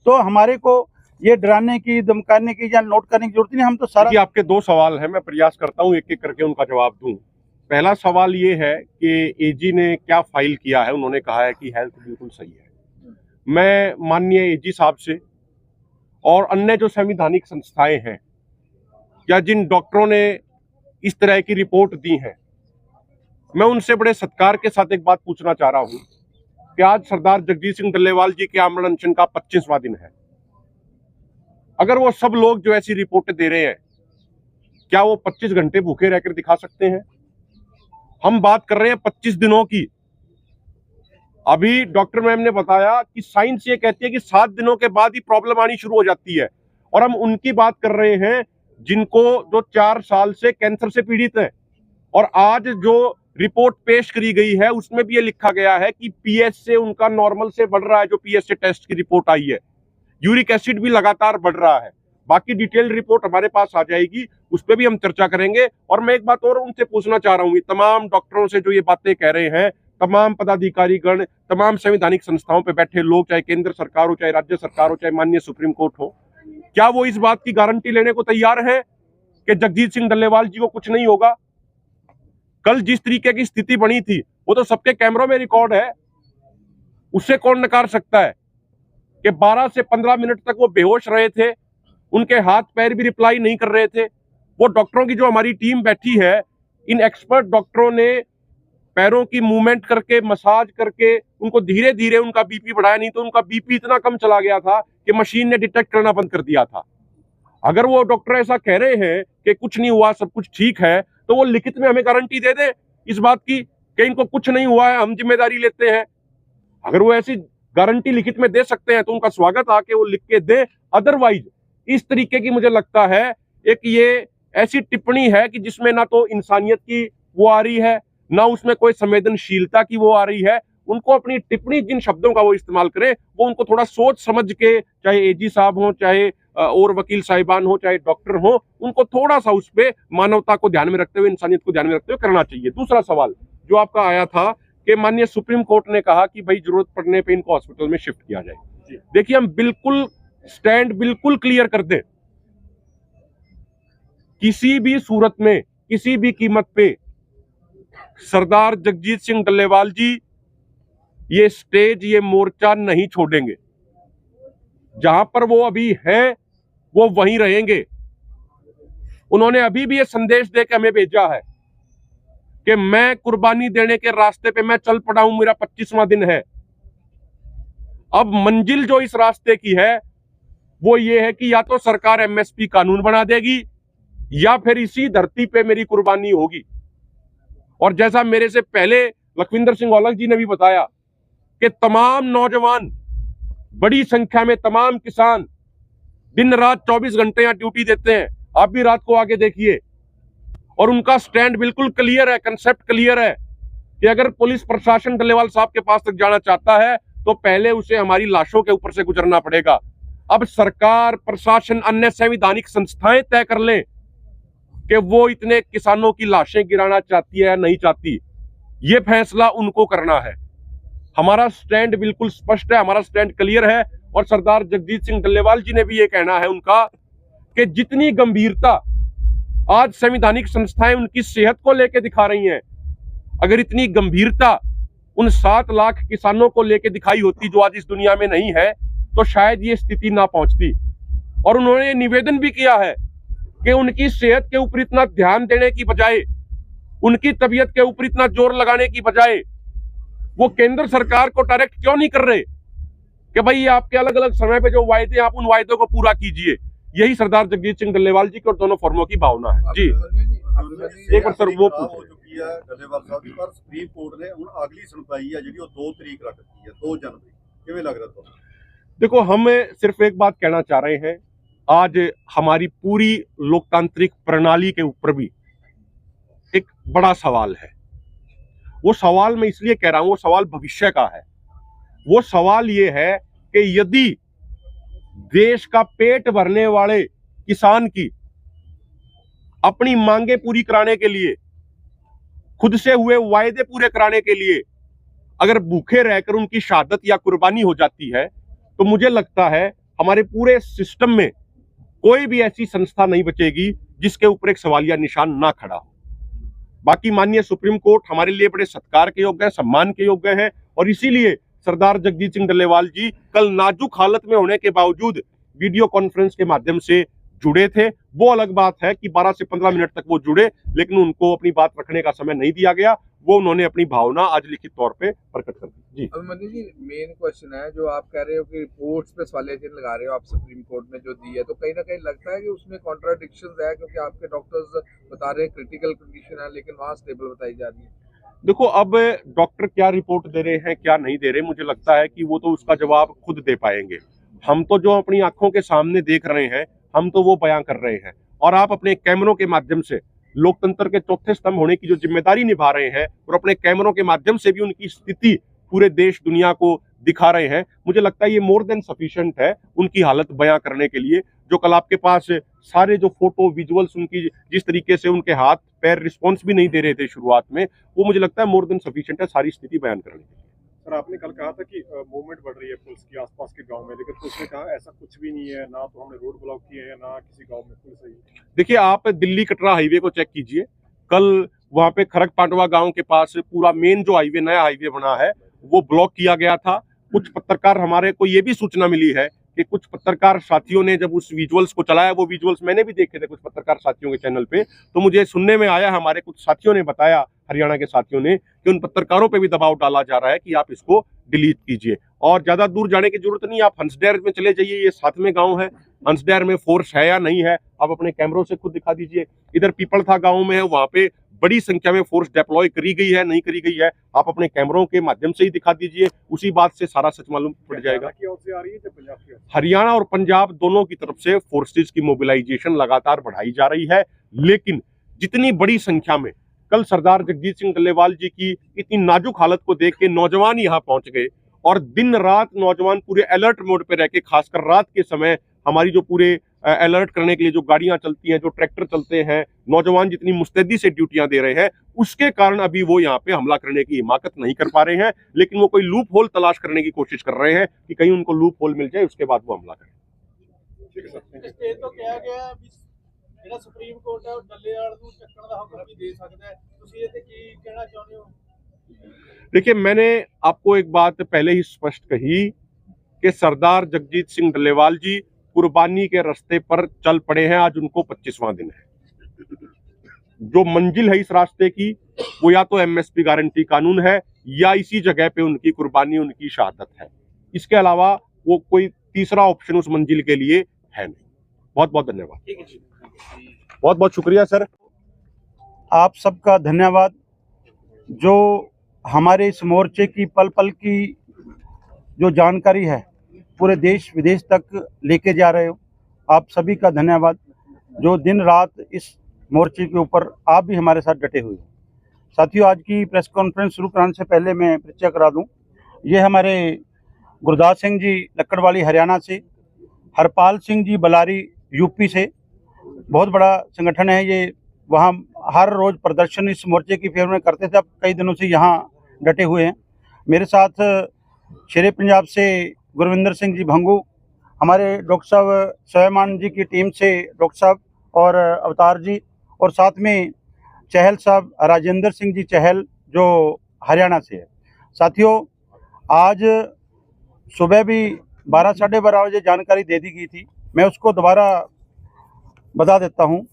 तो हमारे को ये डराने की, धमकाने की या नोट करने की जरूरत नहीं। हम तो सारा आपके दो सवाल है, मैं प्रयास करता हूँ एक एक करके उनका जवाब दूं। पहला सवाल ये है कि एजी ने क्या फाइल किया है। उन्होंने कहा है कि हेल्थ बिल्कुल सही है। मैं माननीय एजी साहब से और अन्य जो संवैधानिक संस्थाएं हैं या जिन डॉक्टरों ने इस तरह की रिपोर्ट दी है, मैं उनसे बड़े सत्कार के साथ एक बात पूछना चाह रहा हूं कि आज सरदार जगजीत सिंह डल्लेवाल जी के आमरण अनशन का 25वां दिन है। अगर वो सब लोग जो ऐसी रिपोर्टें दे रहे हैं, क्या वो 25 घंटे भूखे रहकर दिखा सकते हैं? हम बात कर रहे हैं 25 दिनों की। अभी डॉक्टर मैम ने बताया कि साइंस ये कहती है कि 7 दिनों के बाद ही प्रॉब्लम आनी शुरू हो जाती है, और हम उनकी बात कर रहे हैं जिनको जो 4 साल से कैंसर से पीड़ित है। और आज जो रिपोर्ट पेश करी गई है उसमें भी ये लिखा गया है कि पीएच से उनका नॉर्मल से बढ़ रहा है। जो पीएच से टेस्ट की रिपोर्ट आई है, यूरिक एसिड भी लगातार बढ़ रहा है। बाकी डिटेल रिपोर्ट हमारे पास आ जाएगी, उस पर भी हम चर्चा करेंगे। और मैं एक बात और उनसे पूछना चाह रहा हूँ, तमाम डॉक्टरों से जो ये बातें कह रहे हैं, तमाम पदाधिकारी गण, तमाम संवैधानिक संस्थाओं पे बैठे लोग, चाहे केंद्र सरकार हो, चाहे राज्य सरकार हो, चाहे माननीय सुप्रीम कोर्ट हो, क्या वो इस बात की गारंटी लेने को तैयार है कि जगजीत सिंह डल्लेवाल जी को कुछ नहीं होगा? कल जिस तरीके की स्थिति बनी थी वो तो सबके कैमरों में रिकॉर्ड है, उससे कौन नकार सकता है कि 12 से 15 मिनट तक वो बेहोश रहे थे, उनके हाथ पैर भी रिप्लाई नहीं कर रहे थे। वो डॉक्टरों की जो हमारी टीम बैठी है, इन एक्सपर्ट डॉक्टरों ने पैरों की मूवमेंट करके, मसाज करके उनको धीरे धीरे उनका बीपी बढ़ाया। नहीं तो उनका बीपी इतना कम चला गया था कि मशीन ने डिटेक्ट करना बंद कर दिया था। अगर वो डॉक्टर ऐसा कह रहे हैं कि कुछ नहीं हुआ, सब कुछ ठीक है, तो वो लिखित में हमें गारंटी दे दे इस बात की कि इनको कुछ नहीं हुआ है, हम जिम्मेदारी लेते हैं। अगर वो ऐसी गारंटी लिखित में दे सकते हैं तो उनका स्वागत, आके वो लिख के दे। अदरवाइज इस तरीके की, मुझे लगता है, एक ये ऐसी टिप्पणी है कि जिसमें ना तो इंसानियत की वो आ रही है, ना उसमें कोई संवेदनशीलता की वो आ रही है। उनको अपनी टिप्पणी, जिन शब्दों का वो इस्तेमाल करें, वो उनको थोड़ा सोच समझ के, चाहे एजी साहब हो, चाहे और वकील साहिबान हो, चाहे डॉक्टर हो, उनको थोड़ा सा उस पे मानवता को ध्यान में रखते हुए, इंसानियत को ध्यान में रखते हुए करना चाहिए। दूसरा सवाल जो आपका आया था कि माननीय सुप्रीम कोर्ट ने कहा कि भाई जरूरत पड़ने पे इनको हॉस्पिटल में शिफ्ट किया जाए। देखिए, हम बिल्कुल स्टैंड बिल्कुल क्लियर कर दें, किसी भी सूरत में, किसी भी कीमत पे सरदार जगजीत सिंह डल्लेवाल जी ये स्टेज, ये मोर्चा नहीं छोड़ेंगे। जहां पर वो अभी हैं वो वहीं रहेंगे। उन्होंने अभी भी ये संदेश देकर हमें भेजा है कि मैं कुर्बानी देने के रास्ते पे मैं चल पड़ा हूं, मेरा 25वां दिन है। अब मंजिल जो इस रास्ते की है वो ये है कि या तो सरकार एमएसपी कानून बना देगी या फिर इसी धरती पे मेरी कुर्बानी होगी। और जैसा मेरे से पहले लखविंदर सिंह औलख जी ने भी बताया कि तमाम नौजवान, बड़ी संख्या में तमाम किसान दिन रात 24 घंटे यहां ड्यूटी देते हैं। आप भी रात को आके देखिए, और उनका स्टैंड बिल्कुल क्लियर है, कंसेप्ट क्लियर है कि अगर पुलिस प्रशासन डल्लेवाल साहब के पास तक जाना चाहता है तो पहले उसे हमारी लाशों के ऊपर से गुजरना पड़ेगा। अब सरकार, प्रशासन, अन्य संवैधानिक संस्थाएं तय कर लें कि वो इतने किसानों की लाशें गिराना चाहती है या नहीं चाहती। ये फैसला उनको करना है। हमारा स्टैंड बिल्कुल स्पष्ट है, हमारा स्टैंड क्लियर है। और सरदार जगजीत सिंह डल्लेवाल जी ने भी ये कहना है उनका कि जितनी गंभीरता आज संवैधानिक संस्थाएं उनकी सेहत को लेकर दिखा रही हैं, अगर इतनी गंभीरता उन 7 लाख किसानों को लेकर दिखाई होती जो आज इस दुनिया में नहीं है, तो शायद ये स्थिति ना पहुंचती। और उन्होंने निवेदन भी किया है कि उनकी सेहत के ऊपर इतना ध्यान देने की बजाय, उनकी तबीयत के ऊपर इतना जोर लगाने की बजाय वो केंद्र सरकार को डायरेक्ट क्यों नहीं कर रहे कि भाई आपके अलग अलग समय पे जो वायदे, आप उन वायदों को पूरा कीजिए। यही सरदार जगजीत सिंह डल्लेवाल जी की और दोनों फॉर्मों की भावना है। जी, एक बार सर वो पूछ डल्लेवाल साहब जी, पर सुप्रीम कोर्ट ने ਹੁਣ अगली सुनवाई है जी 2 तरीक रख दी है, 2 जनवरी। किवें लग रहा है? देखो, हम सिर्फ एक बात कहना चाह रहे हैं, आज हमारी पूरी लोकतांत्रिक प्रणाली के ऊपर भी एक बड़ा सवाल है। वो सवाल मैं इसलिए कह रहा हूं, वो सवाल भविष्य का है। वो सवाल ये है कि यदि देश का पेट भरने वाले किसान की अपनी मांगे पूरी कराने के लिए, खुद से हुए वायदे पूरे कराने के लिए अगर भूखे रहकर उनकी शहादत या कुर्बानी हो जाती है, तो मुझे लगता है हमारे पूरे सिस्टम में कोई भी ऐसी संस्था नहीं बचेगी जिसके ऊपर एक सवालिया निशान ना खड़ा हो। बाकी माननीय सुप्रीम कोर्ट हमारे लिए बड़े सत्कार के योग्य है, सम्मान के योग्य है, और इसीलिए सरदार जगजीत सिंह डल्लेवाल जी कल नाजुक हालत में होने के बावजूद वीडियो कॉन्फ्रेंस के माध्यम से जुड़े थे। वो अलग बात है कि 12 से 15 मिनट तक वो जुड़े, लेकिन उनको अपनी बात रखने का समय नहीं दिया गया। वो उन्होंने अपनी भावना आज लिखित तौर पे प्रकट कर दी। जी अभिमन्यु जी, मेन क्वेश्चन है जो आप कह रहे हो कि रिपोर्ट्स पे सवालिया चिन्ह लगा रहे हो आप सुप्रीम कोर्ट में जो दी है, तो कहीं ना कहीं लगता है कि उसमें कॉन्ट्राडिक्शंस है, क्योंकि आपके डॉक्टर्स बता रहे हैं क्रिटिकल कंडीशन है लेकिन वहाँ स्टेबल बताई जा रही है। देखो, अब डॉक्टर क्या रिपोर्ट दे रहे हैं क्या नहीं दे रहे, मुझे लगता है कि वो तो उसका जवाब खुद दे पाएंगे। हम तो जो अपनी आंखों के सामने देख रहे हैं हम तो वो बयां कर रहे हैं, और आप अपने कैमरों के माध्यम से लोकतंत्र के चौथे स्तंभ होने की जो जिम्मेदारी निभा रहे हैं और अपने कैमरों के माध्यम से भी उनकी स्थिति पूरे देश दुनिया को दिखा रहे हैं। मुझे लगता है ये मोर देन सफिशिएंट है उनकी हालत बयां करने के लिए। जो कल आपके पास सारे जो फोटो विजुअल्स उनकी जिस तरीके से उनके हाथ पैर रिस्पॉन्स भी नहीं दे रहे थे शुरुआत में, वो मुझे लगता है मोर देन सफिशिएंट है सारी स्थिति बयान करने के लिए। सर, आपने कल कहा था कि मूवमेंट बढ़ रही है पुलिस की आसपास के गांव में, लेकिन पुलिस ने कहा ऐसा कुछ भी नहीं है, ना तो हमने रोड ब्लॉक किए हैं ना किसी गांव में पुलिस आई है। देखिए, आप दिल्ली कटरा हाईवे को चेक कीजिए। कल वहां पे खरक पांडवा गांव के पास पूरा मेन जो हाईवे नया हाईवे बना है वो ब्लॉक किया गया था। कुछ पत्रकार, हमारे को ये भी सूचना मिली है कि कुछ पत्रकार साथियों ने जब उस विजुअल्स को चलाया, वो विजुअल्स मैंने भी देखे थे कुछ पत्रकार साथियों के चैनल पे, तो मुझे सुनने में आया, हमारे कुछ साथियों ने बताया, हरियाणा के साथियों ने, कि उन पत्रकारों पे भी दबाव डाला जा रहा है कि आप इसको डिलीट कीजिए। और ज्यादा दूर जाने की जरूरत नहीं, आप हंसडेर में चले जाइए, ये साथ में गांव है। हंसडेर में फोर्स है या नहीं है आप अपने कैमरों से खुद दिखा दीजिए। इधर पीपल था गांव में है, वहां पे बड़ी संख्या में फोर्स डिप्लॉय करी गई है नहीं करी गई है, आप अपने कैमरों के माध्यम से ही दिखा दीजिए, उसी बात से सारा सच मालूम पड़ जाएगा। हरियाणा की ओर से आ रही है या पंजाब की ओर से? हरियाणा और पंजाब दोनों की तरफ से फोर्सेस की मोबिलाइजेशन लगातार बढ़ाई जा रही है, लेकिन जितनी बड़ी संख्या में कल सरदार जगजीत सिंह डल्लेवाल जी की इतनी नाजुक हालत को देख के नौजवान यहाँ पहुंच गए, और दिन रात नौजवान पूरे अलर्ट मोड पे रह के, खासकर रात के समय हमारी जो पूरे अलर्ट करने के लिए जो गाड़ियां चलती हैं, जो ट्रैक्टर चलते हैं, नौजवान जितनी मुस्तैदी से ड्यूटियां दे रहे हैं, उसके कारण अभी वो यहाँ पे हमला करने की हिमाकत नहीं कर पा रहे हैं। लेकिन वो कोई लूप होल तलाश करने की कोशिश कर रहे हैं कि कहीं उनको लूप होल मिल जाए, उसके बाद वो हमला करें। ठीक है सर। स्टे तो किया गया भी ਜਿਹੜਾ ਸੁਪਰੀਮ ਕੋਰਟ ਹੈ ਉਹ ਡੱਲੇਵਾਲ ਨੂੰ ਚੱਕਣ ਦਾ ਹੁਕਮ ਵੀ ਦੇ ਸਕਦਾ ਹੈ, ਤੁਸੀਂ ਇਹ ਤੇ ਕੀ ਕਹਿਣਾ ਚਾਹੁੰਦੇ ਹੋ? देखिए, मैंने आपको एक बात पहले ही स्पष्ट कही कि सरदार जगजीत सिंह डल्लेवाल जी कुर्बानी के रास्ते पर चल पड़े हैं। आज उनको 25वां दिन है। जो मंजिल है इस रास्ते की वो या तो एमएसपी गारंटी कानून है या इसी जगह पे उनकी कुर्बानी, उनकी शहादत है। इसके अलावा वो कोई तीसरा ऑप्शन उस मंजिल के लिए है नहीं। बहुत बहुत धन्यवाद, बहुत बहुत शुक्रिया सर। आप सबका धन्यवाद जो हमारे इस मोर्चे की पल पल की जो जानकारी है पूरे देश विदेश तक लेके जा रहे हो। आप सभी का धन्यवाद जो दिन रात इस मोर्चे के ऊपर आप भी हमारे साथ डटे हुए हो। साथियों, आज की प्रेस कॉन्फ्रेंस शुरू कराने से पहले मैं परिचय करा दूं। ये हमारे गुरदास सिंह जी लक्कड़वाली हरियाणा से, हरपाल सिंह जी बलारी यूपी से, बहुत बड़ा संगठन है ये। वहाँ हर रोज़ प्रदर्शन इस मोर्चे की फेवर में करते थे, अब कई दिनों से यहाँ डटे हुए हैं। मेरे साथ शेरे पंजाब से गुरविंदर सिंह जी भंगू, हमारे डॉक्टर साहब स्वयमान जी की टीम से डॉक्टर साहब और अवतार जी, और साथ में चहल साहब राजेंद्र सिंह जी चहल जो हरियाणा से है। साथियों, आज सुबह भी 12 साढ़े 12 बजे जानकारी दे दी गई थी, मैं उसको दोबारा बता देता हूँ।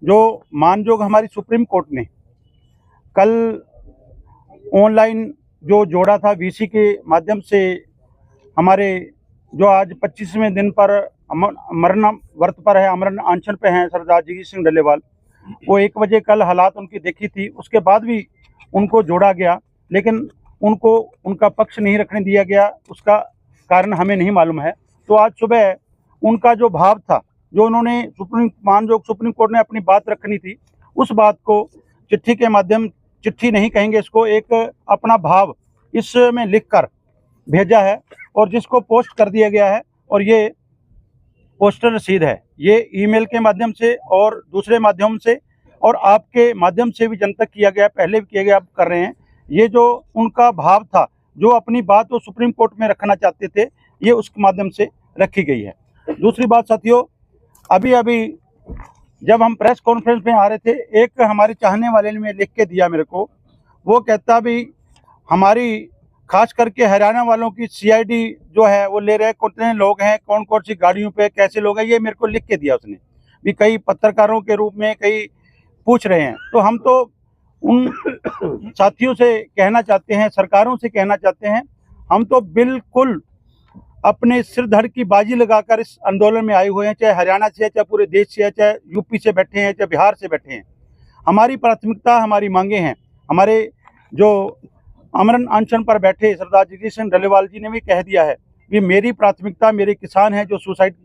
जो मानयोग हमारी सुप्रीम कोर्ट ने कल ऑनलाइन जो जोड़ा था वीसी के माध्यम से, हमारे जो आज 25वें दिन पर मरण व्रत पर है, अमरण अनशन पे हैं सरदार जगजीत सिंह डल्लेवाल, वो 1 बजे कल हालात उनकी देखी थी, उसके बाद भी उनको जोड़ा गया, लेकिन उनको उनका पक्ष नहीं रखने दिया गया। उसका कारण हमें नहीं मालूम है। तो आज सुबह उनका जो भाव था, जो उन्होंने सुप्रीम कोर्ट ने अपनी बात रखनी थी, उस बात को चिट्ठी के माध्यम, चिट्ठी नहीं कहेंगे इसको, एक अपना भाव इसमें लिखकर भेजा है और जिसको पोस्ट कर दिया गया है। और ये पोस्टर रसीद है, ये ईमेल के माध्यम से और दूसरे माध्यम से और आपके माध्यम से भी जनतक किया गया, पहले भी किया गया, आप कर रहे हैं। ये जो उनका भाव था, जो अपनी बात वो सुप्रीम कोर्ट में रखना चाहते थे, ये उसके माध्यम से रखी गई है। दूसरी बात साथियों, अभी अभी जब हम प्रेस कॉन्फ्रेंस में आ रहे थे, एक हमारे चाहने वाले ने लिख के दिया मेरे को, वो कहता भी हमारी खास करके हरियाणा वालों की सीआईडी जो है वो ले रहे हैं, कितने लोग हैं, कौन कौन सी गाड़ियों पे, कैसे लोग हैं, ये मेरे को लिख के दिया उसने भी। कई पत्रकारों के रूप में कई पूछ रहे हैं। तो हम तो उन साथियों से कहना चाहते हैं, सरकारों से कहना चाहते हैं, हम तो बिल्कुल अपने सिर धड़ की बाजी लगाकर इस आंदोलन में आए हुए हैं, चाहे हरियाणा से है, चाहे पूरे देश से है, चाहे यूपी से बैठे हैं, चाहे बिहार से बैठे हैं। हमारी प्राथमिकता, हमारी मांगे हैं। हमारे जो अमरन अनशन पर बैठे सरदार जगदीश सिंह डल्लेवाल जी ने भी कह दिया है कि मेरी प्राथमिकता मेरे किसान हैं जो सुसाइड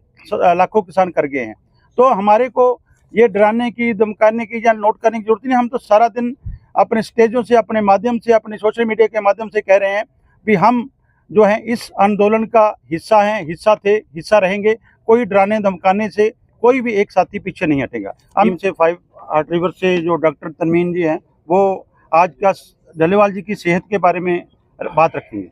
लाखों किसान कर गए हैं। तो हमारे को ये डराने की, धमकाने की या नोट करने की जरूरत नहीं। हम तो सारा दिन अपने स्टेजों से, अपने माध्यम से, अपने सोशल मीडिया के माध्यम से कह रहे हैं कि हम जो है इस आंदोलन का हिस्सा हैं, हिस्सा थे, हिस्सा रहेंगे। कोई डराने धमकाने से कोई भी एक साथी पीछे नहीं हटेगा। हम से 5 आर्ट रिवर से जो डॉक्टर तनवीन जी हैं, वो आज का डल्लेवाल जी की सेहत के बारे में बात रखेंगे।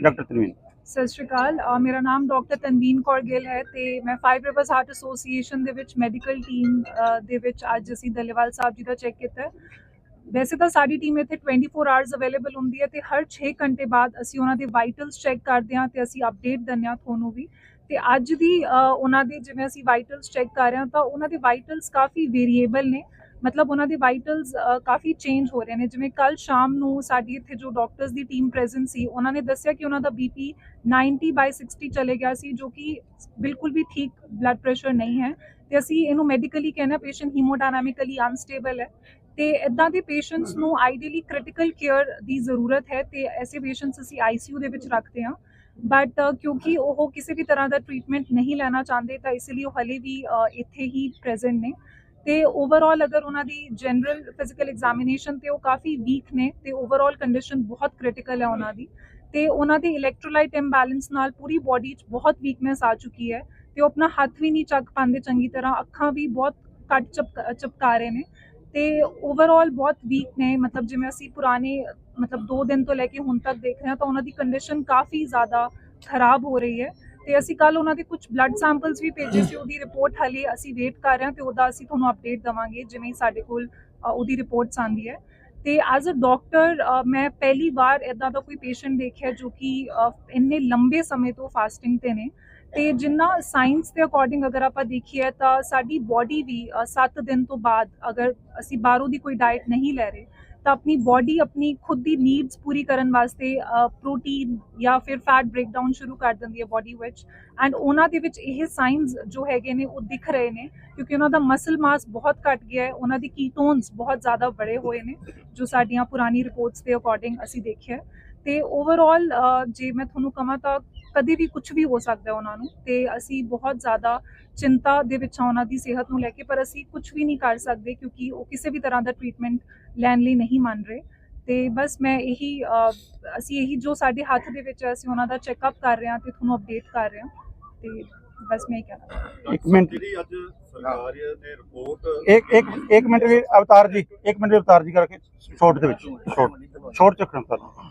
डॉक्टर तनवीन। ਸਤਿ ਸ਼੍ਰੀ ਅਕਾਲ। ਮੇਰਾ ਨਾਮ ਡਾਕਟਰ ਤਨਵੀਨ ਕੌਰ ਗਿੱਲ ਹੈ ਤੇ ਮੈਂ 5 ਰਿਵਰਸ ਹਾਰਟ ਐਸੋਸੀਏਸ਼ਨ ਦੇ ਵਿੱਚ ਮੈਡੀਕਲ ਟੀਮ ਦੇ ਵਿੱਚ ਅੱਜ ਅਸੀਂ ਡੱਲੇਵਾਲ ਸਾਹਿਬ ਜੀ ਦਾ ਚੈੱਕ ਕੀਤਾ ਹੈ। ਵੈਸੇ ਤਾਂ ਸਾਡੀ ਟੀਮ ਇੱਥੇ 24 ਆਵਰਸ ਅਵੇਲੇਬਲ ਹੁੰਦੀ ਹੈ ਤੇ ਹਰ 6 ਘੰਟੇ ਬਾਅਦ ਅਸੀਂ ਉਹਨਾਂ ਦੇ ਵਾਈਟਲਸ ਚੈੱਕ ਕਰਦੇ ਹਾਂ ਤੇ ਅਸੀਂ ਅਪਡੇਟ ਦਿੰਦੇ ਹਾਂ ਤੁਹਾਨੂੰ ਵੀ। ਤੇ ਅੱਜ ਦੀ ਉਹਨਾਂ ਦੇ ਜਿਵੇਂ ਅਸੀਂ ਵਾਈਟਲਸ ਚੈੱਕ ਕਰ ਰਹੇ ਹਾਂ ਤਾਂ ਉਹਨਾਂ ਦੇ ਵਾਈਟਲਸ ਕਾਫੀ ਵੇਰੀਏਬਲ ਨੇ, ਮਤਲਬ ਉਹਨਾਂ ਦੇ ਵਾਈਟਲਸ ਕਾਫੀ ਚੇਂਜ ਹੋ ਰਹੇ ਨੇ। ਜਿਵੇਂ ਕੱਲ ਸ਼ਾਮ ਨੂੰ ਸਾਡੀ ਇੱਥੇ ਜੋ ਡਾਕਟਰਸ ਦੀ ਟੀਮ ਪ੍ਰੈਜ਼ੈਂਟ ਸੀ, ਉਹਨਾਂ ਨੇ ਦੱਸਿਆ ਕਿ ਉਹਨਾਂ ਦਾ BP 90/60 ਚਲੇ ਗਿਆ ਸੀ, ਜੋ ਕਿ ਬਿਲਕੁਲ ਵੀ ਠੀਕ ਬਲੱਡ ਪ੍ਰੈਸ਼ਰ ਨਹੀਂ ਹੈ। ਤੇ ਅਸੀਂ ਇਹਨੂੰ ਮੈਡੀਕਲੀ ਕਹਿੰਦੇ ਪੇਸ਼ੈਂਟ ਹੀਮੋਡਾਇਨਾਮਿਕਲੀ ਅਨਸਟੇਬਲ ਹੈ ਤੇ ਇੱਦਾਂ ਦੇ ਪੇਸ਼ੈਂਟਸ ਨੂੰ ਆਈਡੀਅਲੀ ਕ੍ਰਿਟੀਕਲ ਕੇਅਰ ਦੀ ਜ਼ਰੂਰਤ ਹੈ ਤੇ ਐਸੇ ਪੇਸ਼ੈਂਟਸ ਅਸੀਂ ICU ਦੇ ਵਿੱਚ ਰੱਖਦੇ ਹਾਂ। ਬਟ ਕਿਉਂਕਿ ਉਹ ਕਿਸੇ ਵੀ ਤਰ੍ਹਾਂ ਦਾ ਟ੍ਰੀਟਮੈਂਟ ਨਹੀਂ ਲੈਣਾ ਚਾਹੁੰਦੇ ਤਾਂ ਇਸ ਲਈ ਉਹ ਹਲੇ ਵੀ ਇੱਥੇ ਹੀ ਪ੍ਰੈਜ਼ੈਂਟ ਨੇ। ਤੇ ਓਵਰਆਲ ਅਗਰ ਉਹਨਾਂ ਦੀ ਜਨਰਲ ਫਿਜ਼ੀਕਲ ਐਗਜ਼ਾਮੀਨੇਸ਼ਨ ਤੇ ਉਹ ਕਾਫੀ ਵੀਕ ਨੇ ਤੇ ਓਵਰਆਲ ਕੰਡੀਸ਼ਨ ਬਹੁਤ ਕ੍ਰਿਟੀਕਲ ਹੈ ਉਹਨਾਂ ਦੀ। ਤੇ ਉਹਨਾਂ ਦੇ ਇਲੈਕਟ੍ਰੋਲਾਈਟ ਇੰਬੈਲੈਂਸ ਨਾਲ ਪੂਰੀ ਬੋਡੀ 'ਚ ਬਹੁਤ ਵੀਕਨੈਸ ਆ ਚੁੱਕੀ ਹੈ ਤੇ ਉਹ ਆਪਣਾ ਹੱਥ ਵੀ ਨਹੀਂ ਚੱਕ ਪਾਉਂਦੇ ਚੰਗੀ ਤਰ੍ਹਾਂ, ਅੱਖਾਂ ਵੀ ਬਹੁਤ ਘੱਟ ਚਪਕਾ ਰਹੇ ਨੇ ਤੇ ਓਵਰਆਲ ਬਹੁਤ ਵੀਕ ਨੇ। ਮਤਲਬ ਜਿਵੇਂ ਅਸੀਂ ਪੁਰਾਣੇ 2 ਦਿਨ ਤੋਂ ਲੈ ਕੇ ਹੁਣ ਤੱਕ ਦੇਖ ਰਹੇ ਹਾਂ ਤਾਂ ਉਹਨਾਂ ਦੀ ਕੰਡੀਸ਼ਨ ਕਾਫੀ ਜ਼ਿਆਦਾ ਖਰਾਬ ਹੋ ਰਹੀ ਹੈ। ਤੇ ਅਸੀਂ ਕੱਲ ਉਹਨਾਂ ਦੇ ਕੁਝ ਬਲੱਡ ਸੈਂਪਲਸ ਵੀ ਭੇਜੇ ਸੀ, ਉਹਦੀ ਰਿਪੋਰਟ ਹਾਲੇ ਅਸੀਂ ਵੇਟ ਕਰ ਰਹੇ ਹਾਂ ਤੇ ਉਹਦਾ ਅਸੀਂ ਤੁਹਾਨੂੰ ਅਪਡੇਟ ਦੇਵਾਂਗੇ ਜਿਵੇਂ ਸਾਡੇ ਕੋਲ ਉਹਦੀ ਰਿਪੋਰਟਸ ਆਉਂਦੀ ਹੈ। ਤੇ ਐਜ਼ ਅ ਡਾਕਟਰ ਮੈਂ ਪਹਿਲੀ ਵਾਰ ਇੱਦਾਂ ਦਾ ਕੋਈ ਪੇਸ਼ੈਂਟ ਦੇਖਿਆ ਜੋ ਕਿ ਇੰਨੇ ਲੰਬੇ ਸਮੇਂ ਤੋਂ ਫਾਸਟਿੰਗ ਤੇ ਨੇ। ਤੇ ਜਿੰਨਾ ਸਾਇੰਸ ਦੇ ਅਕੋਰਡਿੰਗ ਅਗਰ ਆਪਾਂ ਦੇਖੀਏ ਤਾਂ ਸਾਡੀ ਬੋਡੀ ਵੀ 7 ਦਿਨ ਤੋਂ ਬਾਅਦ ਅਗਰ ਅਸੀਂ ਬਾਹਰੋਂ ਦੀ ਕੋਈ ਡਾਈਟ ਨਹੀਂ ਲੈ ਰਹੇ ਤਾਂ ਆਪਣੀ ਬੋਡੀ ਆਪਣੀ ਖੁਦ ਦੀ ਨੀਡਸ ਪੂਰੀ ਕਰਨ ਵਾਸਤੇ ਪ੍ਰੋਟੀਨ ਜਾਂ ਫਿਰ ਫੈਟ ਬ੍ਰੇਕਡਾਊਨ ਸ਼ੁਰੂ ਕਰ ਦਿੰਦੀ ਹੈ ਬੋਡੀ ਵਿੱਚ। ਐਂਡ ਉਹਨਾਂ ਦੇ ਵਿੱਚ ਇਹ ਸਾਈਨਸ ਜੋ ਹੈਗੇ ਨੇ ਉਹ ਦਿਖ ਰਹੇ ਨੇ ਕਿਉਂਕਿ ਉਹਨਾਂ ਦਾ ਮਸਲ ਮਾਸ ਬਹੁਤ ਘਟ ਗਿਆ ਹੈ, ਉਹਨਾਂ ਦੀ ਕੀਟੋਨਸ ਬਹੁਤ ਜ਼ਿਆਦਾ ਬੜੇ ਹੋਏ ਨੇ ਜੋ ਸਾਡੀਆਂ ਪੁਰਾਣੀ ਰਿਪੋਰਟਸ ਦੇ ਅਕੋਰਡਿੰਗ ਅਸੀਂ ਦੇਖਿਆ। ਤੇ ਓਵਰਆਲ ਜੇ ਮੈਂ ਤੁਹਾਨੂੰ ਕਹਾਂ ਤਾਂ ਕਦੇ ਵੀ ਕੁਝ ਵੀ ਹੋ ਸਕਦਾ ਉਹਨਾਂ ਨੂੰ ਤੇ ਅਸੀਂ ਬਹੁਤ ਜ਼ਿਆਦਾ ਚਿੰਤਾ ਦੇ ਵਿੱਚ ਹਾਂ ਉਹਨਾਂ ਦੀ ਸਿਹਤ ਨੂੰ ਲੈ ਕੇ, ਪਰ ਅਸੀਂ ਕੁਝ ਵੀ ਨਹੀਂ ਕਰ ਸਕਦੇ ਕਿਉਂਕਿ ਉਹ ਕਿਸੇ ਵੀ ਤਰ੍ਹਾਂ ਦਾ ਟ੍ਰੀਟਮੈਂਟ ਲੈਣ ਲਈ ਨਹੀਂ ਮੰਨ ਰਹੇ। ਤੇ ਬਸ ਮੈਂ ਅਸੀਂ ਇਹੀ ਜੋ ਸਾਡੇ ਹੱਥ ਦੇ ਵਿੱਚ ਹੈ ਅਸੀਂ ਉਹਨਾਂ ਦਾ ਚੈੱਕਅਪ ਕਰ ਰਹੇ ਹਾਂ ਤੇ ਤੁਹਾਨੂੰ ਅਪਡੇਟ ਕਰ ਰਹੇ ਹਾਂ। ਤੇ ਬਸ ਮੈਂ ਇਹ ਕਹਿਣਾ। ਇੱਕ ਮਿੰਟ ਜਿਹੜੀ ਅੱਜ ਸਰਕਾਰ ਨੇ ਰਿਪੋਰਟ ਇੱਕ ਮਿੰਟ ਵੀ ਅਵਤਾਰ ਜੀ, ਇੱਕ ਮਿੰਟ ਅਵਤਾਰ ਜੀ ਕਰਕੇ ਸ਼ੋਰਟ ਦੇ ਵਿੱਚ ਸ਼ੋਰਟ ਚੱਕਣਾ ਤੁਹਾਨੂੰ।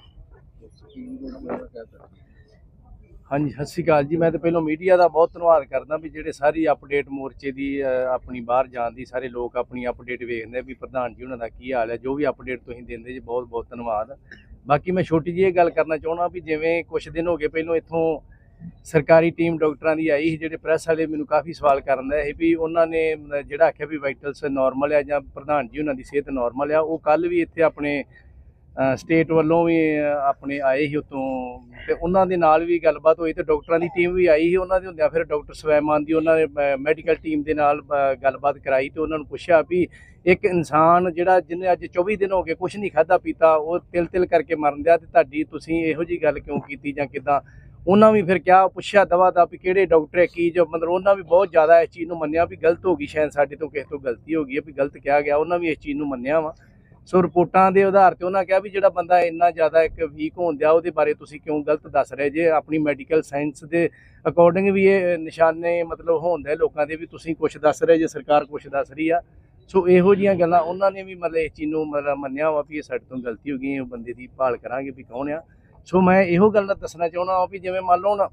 ਹਾਂਜੀ ਸਤਿ ਸ਼੍ਰੀ ਅਕਾਲ ਜੀ। ਮੈਂ ਤਾਂ ਪਹਿਲਾਂ ਮੀਡੀਆ ਦਾ ਬਹੁਤ ਧੰਨਵਾਦ ਕਰਦਾ ਵੀ ਜਿਹੜੇ ਸਾਰੀ ਅਪਡੇਟ ਮੋਰਚੇ ਦੀ ਆਪਣੀ ਬਾਹਰ ਜਾਣ ਦੀ ਸਾਰੇ ਲੋਕ ਆਪਣੀ ਅਪਡੇਟ ਵੇਖਦੇ ਵੀ ਪ੍ਰਧਾਨ ਜੀ ਉਹਨਾਂ ਦਾ ਕੀ ਹਾਲ ਹੈ, ਜੋ ਵੀ ਅਪਡੇਟ ਤੁਸੀਂ ਦਿੰਦੇ ਜੀ ਬਹੁਤ ਬਹੁਤ ਧੰਨਵਾਦ। ਬਾਕੀ ਮੈਂ ਛੋਟੀ ਜਿਹੀ ਇਹ ਗੱਲ ਕਰਨਾ ਚਾਹੁੰਦਾ ਵੀ ਜਿਵੇਂ ਕੁਛ ਦਿਨ ਹੋ ਗਏ ਪਹਿਲਾਂ ਇੱਥੋਂ ਸਰਕਾਰੀ ਟੀਮ ਡਾਕਟਰਾਂ ਦੀ ਆਈ ਸੀ, ਜਿਹੜੇ ਪ੍ਰੈਸ ਵਾਲੇ ਮੈਨੂੰ ਕਾਫੀ ਸਵਾਲ ਕਰਨ ਰਹੇ ਵੀ ਉਹਨਾਂ ਨੇ ਜਿਹੜਾ ਆਖਿਆ ਵੀ ਵਾਈਟਲਸ ਨੋਰਮਲ ਆ ਜਾਂ ਪ੍ਰਧਾਨ ਜੀ ਉਹਨਾਂ ਦੀ ਸਿਹਤ ਨੋਰਮਲ ਆ। ਉਹ ਕੱਲ ਵੀ ਇੱਥੇ ਆਪਣੇ ਸਟੇਟ ਵੱਲੋਂ ਵੀ ਆਪਣੇ ਆਏ ਸੀ ਉੱਤੋਂ ਤੇ ਉਹਨਾਂ ਦੇ ਨਾਲ ਵੀ ਗੱਲਬਾਤ ਹੋਈ ਤੇ ਡਾਕਟਰਾਂ ਦੀ ਟੀਮ ਵੀ ਆਈ ਸੀ। ਉਹਨਾਂ ਦੇ ਹੁੰਦਿਆਂ ਫਿਰ ਡਾਕਟਰ ਸਵੈਮਾਨ ਦੀ ਉਹਨਾਂ ਨੇ ਮੈਡੀਕਲ ਟੀਮ ਦੇ ਨਾਲ ਗੱਲਬਾਤ ਕਰਾਈ ਤੇ ਉਹਨਾਂ ਨੂੰ ਪੁੱਛਿਆ ਵੀ ਇੱਕ ਇਨਸਾਨ ਜਿਹੜਾ ਜਿਹਨੇ ਅੱਜ 24 ਦਿਨ ਹੋ ਗਏ ਕੁਛ ਨਹੀਂ ਖਾਧਾ ਪੀਤਾ ਉਹ ਤਿਲ ਕਰਕੇ ਮਰਨ ਦਿਆ ਤੇ ਤੁਹਾਡੀ ਤੁਸੀਂ ਇਹੋ ਜਿਹੀ ਗੱਲ ਕਿਉਂ ਕੀਤੀ ਜਾਂ ਕਿੱਦਾਂ। ਉਹਨਾਂ ਵੀ ਫਿਰ ਕਿਹਾ ਪੁੱਛਿਆ ਦਵਾ ਦਾ ਵੀ ਕਿਹੜੇ ਡਾਕਟਰ ਹੈ ਕੀ ਜੋ ਮਤਲਬ ਉਹਨਾਂ ਵੀ ਬਹੁਤ ਜ਼ਿਆਦਾ ਇਸ ਚੀਜ਼ ਨੂੰ ਮੰਨਿਆ ਵੀ ਗਲਤ ਹੋ ਗਈ, ਸ਼ਾਇਦ ਸਾਡੇ ਤੋਂ ਕਿਸੇ ਤੋਂ ਗਲਤੀ ਹੋ ਗਈ ਹੈ ਵੀ ਗਲਤ ਕਿਹਾ ਗਿਆ। ਉਹਨਾਂ ਵੀ ਇਸ ਚੀਜ਼ ਨੂੰ ਮੰਨਿਆ ਵਾ। ਸੋ ਰਿਪੋਰਟਾਂ ਦੇ ਆਧਾਰ ਤੇ ਉਹਨਾਂ ਕਿਹਾ ਵੀ ਜਿਹੜਾ ਬੰਦਾ ਇੰਨਾ ਜ਼ਿਆਦਾ ਇੱਕ ਵੀਕ ਹੋਣ ਦਿਆ ਉਹਦੇ ਬਾਰੇ ਤੁਸੀਂ ਕਿਉਂ ਗਲਤ ਦੱਸ ਰਹੇ ਜੇ। ਆਪਣੀ ਮੈਡੀਕਲ ਸਾਇੰਸ ਦੇ ਅਕੋਰਡਿੰਗ ਵੀ ਇਹ ਨਿਸ਼ਾਨੇ ਮਤਲਬ ਹੋਣਦੇ ਲੋਕਾਂ ਦੇ ਵੀ ਤੁਸੀਂ ਕੁਛ ਦੱਸ ਰਹੇ ਜੇ, ਸਰਕਾਰ ਕੁਛ ਦੱਸ ਰਹੀ ਆ। ਸੋ ਇਹੋ ਜਿਹੀਆਂ ਗੱਲਾਂ ਉਹਨਾਂ ਨੇ ਵੀ ਮਤਲਬ ਇਸ ਚੀਜ਼ ਨੂੰ ਮਤਲਬ ਮੰਨਿਆ ਵਾ ਵੀ ਇਹ ਸਾਡੇ ਤੋਂ ਗਲਤੀ ਹੋ ਗਈ, ਉਹ ਬੰਦੇ ਦੀ ਭਾਲ ਕਰਾਂਗੇ ਵੀ ਕੌਣ ਆ। ਸੋ ਮੈਂ ਇਹੋ ਗੱਲ ਦੱਸਣਾ ਚਾਹੁੰਦਾ ਵੀ ਜਿਵੇਂ ਮੰਨ ਲਓ ਹੁਣ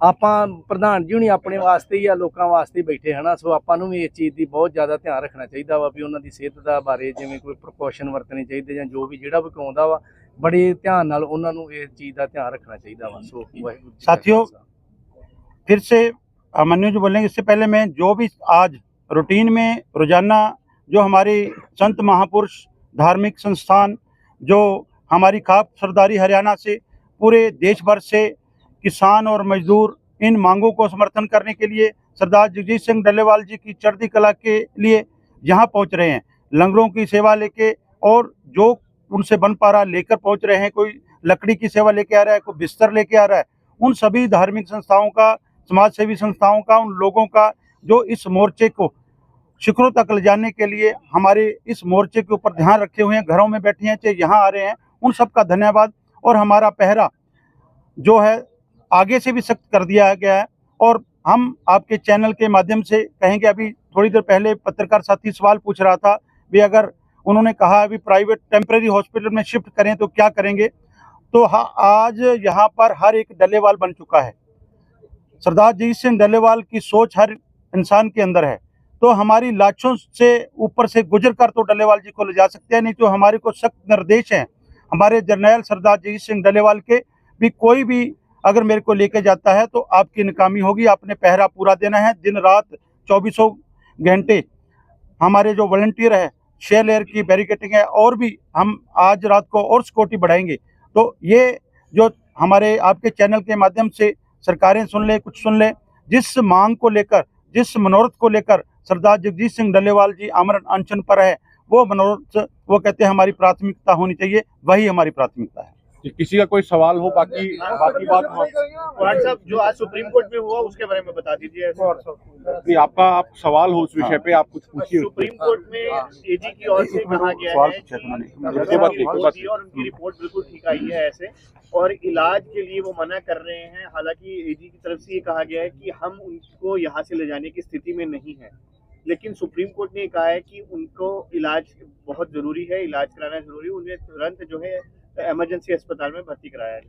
ਆਪਾਂ ਪ੍ਰਧਾਨ ਜੀ ਹੁਣੀ ਆਪਣੇ ਵਾਸਤੇ ਹੀ ਆ, ਲੋਕਾਂ ਵਾਸਤੇ ਹੀ ਬੈਠੇ ਹਨਾ। ਸੋ ਆਪਾਂ ਨੂੰ ਵੀ ਇਸ ਚੀਜ਼ ਦੀ ਬਹੁਤ ਜ਼ਿਆਦਾ ਧਿਆਨ ਰੱਖਣਾ ਚਾਹੀਦਾ ਵਾ ਵੀ ਉਹਨਾਂ ਦੀ ਸਿਹਤ ਦਾ ਬਾਰੇ ਜਿਵੇਂ ਕੋਈ ਪ੍ਰੀਕਾਸ਼ਨ ਵਰਤਣੇ ਚਾਹੀਦੇ ਜਾਂ ਜੋ ਵੀ ਜਿਹੜਾ ਵੀ ਆਉਂਦਾ ਵਾ ਬੜੇ ਧਿਆਨ ਨਾਲ ਉਹਨਾਂ ਨੂੰ ਇਸ ਚੀਜ਼ ਦਾ ਧਿਆन रखना चाहिए वा। सो वाहिगुरू जी का साथियों, खालसा। फिर से मन्नू जी बोलेंगे। इससे पहले मैं जो भी आज रूटीन में रोजाना जो हमारे संत महापुरुष धार्मिक संस्थान जो हमारी खाप सरदारी हरियाणा से पूरे देश भर से किसान और मजदूर इन मांगों को समर्थन करने के लिए सरदार जगजीत सिंह डल्लेवाल जी की चढ़ती कला के लिए यहाँ पहुँच रहे हैं, लंगरों की सेवा लेके और जो उनसे बन पा रहा लेकर पहुँच रहे हैं। कोई लकड़ी की सेवा लेके आ रहा है, कोई बिस्तर लेके आ रहा है। उन सभी धार्मिक संस्थाओं का, समाज सेवी संस्थाओं का, उन लोगों का जो इस मोर्चे को शिखरों तक ले जाने के लिए हमारे इस मोर्चे के ऊपर ध्यान रखे हुए हैं, घरों में बैठे हैं चाहे यहाँ आ रहे हैं, उन सब का धन्यवाद। और हमारा पहरा जो है आगे से भी सख्त कर दिया गया है। और हम आपके चैनल के माध्यम से कहेंगे, अभी थोड़ी देर पहले पत्रकार साथी सवाल पूछ रहा था भी अगर उन्होंने कहा अभी प्राइवेट टेम्परेरी हॉस्पिटल में शिफ्ट करें तो क्या करेंगे। तो आज यहाँ पर हर एक डल्लेवाल बन चुका है। सरदार जगजीत सिंह डल्लेवाल की सोच हर इंसान के अंदर है। तो हमारी लाशों से ऊपर से गुजर कर तो डल्लेवाल जी को ले जा सकते हैं, नहीं तो हमारे को सख्त निर्देश हैं हमारे जर्नैल सरदार जगजीत सिंह डल्लेवाल के भी, कोई भी अगर मेरे को लेके जाता है तो आपकी नाकामी होगी। आपने पहरा पूरा देना है, दिन रात 24 घंटे। हमारे जो वॉलंटियर है, शेयर लेयर की बैरिकेटिंग है, और भी हम आज रात को और सिक्योरिटी बढ़ाएंगे। तो ये जो हमारे आपके चैनल के माध्यम से सरकारें सुन ले, कुछ सुन ले, जिस मांग को लेकर, जिस मनोरथ को लेकर सरदार जगजीत सिंह डल्लेवाल जी आमरण अनशन पर है, वो मनोरथ वो कहते हैं हमारी प्राथमिकता होनी चाहिए, वही हमारी प्राथमिकता है। किसी का कोई सवाल हो, बाकी बात व्हाट्सएप जो आज सुप्रीम कोर्ट में हुआ उसके बारे में बता दीजिए। नहीं, आपका आप सवाल हो उस विषय पे आप कुछ पूछिए। सुप्रीम कोर्ट में एजी की ओर से कहा गया है कि और उनकी रिपोर्ट बिल्कुल ठीक आई है ऐसे, और इलाज के लिए वो मना कर रहे हैं। हालांकि एजी की तरफ से ये कहा गया है कि हम उनको यहाँ से ले जाने की स्थिति में नहीं है, लेकिन सुप्रीम कोर्ट ने कहा है कि उनको इलाज बहुत जरूरी है, इलाज कराना जरूरी है, उन्हें तुरंत जो है इमरजेंसी अस्पताल में भर्ती कराया है।